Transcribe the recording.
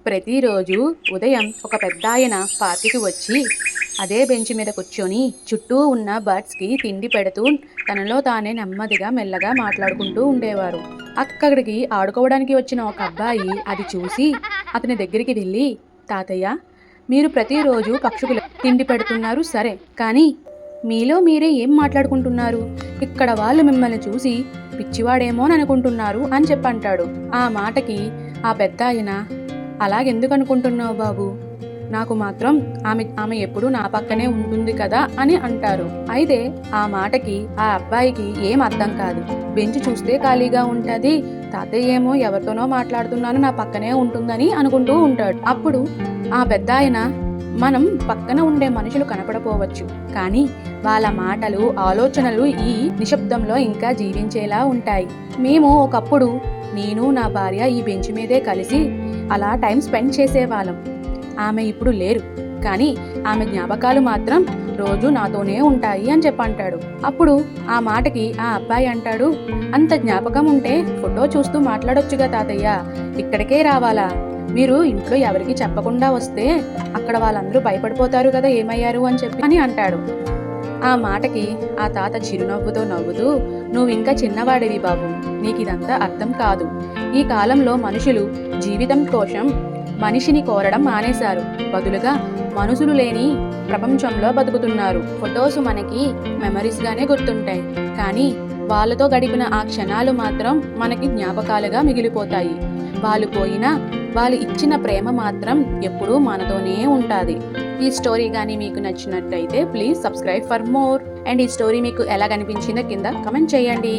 ప్రతిరోజు ఉదయం ఒక పెద్దాయన పార్కుకి వచ్చి అదే బెంచ్ మీద కూర్చొని చుట్టూ ఉన్న బర్డ్స్కి తిండి పెడుతూ తనలో తానే నెమ్మదిగా మెల్లగా మాట్లాడుకుంటూ ఉండేవారు. అక్కడికి ఆడుకోవడానికి వచ్చిన ఒక అబ్బాయి అది చూసి అతని దగ్గరికి వెళ్ళి, తాతయ్య, మీరు ప్రతిరోజు పక్షులకు తిండి పెడుతున్నారు సరే, కానీ మీలో మీరే ఏం మాట్లాడుకుంటున్నారు? ఇక్కడ వాళ్ళు మిమ్మల్ని చూసి పిచ్చివాడేమో అనుకుంటున్నారు అని చెప్పంటాడు. ఆ మాటకి ఆ పెద్దాయన, అలాగెందుకు అనుకుంటున్నావు బాబు? నాకు మాత్రం ఆమె ఎప్పుడు నా పక్కనే ఉంటుంది కదా అని అంటారు. అయితే ఆ మాటకి ఆ అబ్బాయికి ఏం అర్థం కాదు. బెంచ్ చూస్తే ఖాళీగా ఉంటుంది, తాతయ్య ఏమో ఎవరితోనో మాట్లాడుతున్నాను, నా పక్కనే ఉంటుందని అనుకుంటూ ఉంటాడు. అప్పుడు ఆ పెద్దాయన, మనం పక్కన ఉండే మనుషులు కనపడపోవచ్చు, కానీ వాళ్ళ మాటలు ఆలోచనలు ఈ నిశ్శబ్దంలో ఇంకా జీవించేలా ఉంటాయి. మేము ఒకప్పుడు నేను నా భార్య ఈ బెంచ్ మీదే కలిసి అలా టైం స్పెండ్ చేసేవాళ్ళం. ఆమె ఇప్పుడు లేరు, కానీ ఆమె జ్ఞాపకాలు మాత్రం రోజు నాతోనే ఉంటాయి అని చెప్పంటాడు. అప్పుడు ఆ మాటకి ఆ అబ్బాయి అంటాడు, అంత జ్ఞాపకం ఉంటే ఫోటో చూస్తూ మాట్లాడొచ్చుగా తాతయ్య, ఇక్కడికే రావాలా? మీరు ఇంట్లో ఎవరికి చెప్పకుండా వస్తే అక్కడ వాళ్ళందరూ భయపడిపోతారు కదా ఏమయ్యారు అని చెప్పి అని అంటాడు. ఆ మాటకి ఆ తాత చిరునవ్వుతో నవ్వుతూ, నువ్వు ఇంకా చిన్నవాడివి బాబు, నీకు ఇదంతా అర్థం కాదు. ఈ కాలంలో మనుషులు జీవితం కోసం మనిషిని కోరడం మానేశారు, బదులుగా మనుషులు లేని ప్రపంచంలో బతుకుతున్నారు. ఫొటోస్ మనకి మెమరీస్గానే గుర్తుంటాయి, కానీ వాళ్ళతో గడిపిన ఆ క్షణాలు మాత్రం మనకి జ్ఞాపకాలుగా మిగిలిపోతాయి. వాళ్ళు పోయినా వాళ్ళు ఇచ్చిన ప్రేమ మాత్రం ఎప్పుడూ మనతోనే ఉంటుంది. ఈ స్టోరీ కానీ మీకు నచ్చినట్టయితే please subscribe for more. And ఈ స్టోరీ మీకు ఎలా కనిపించిందో కింద కమెంట్ చేయండి.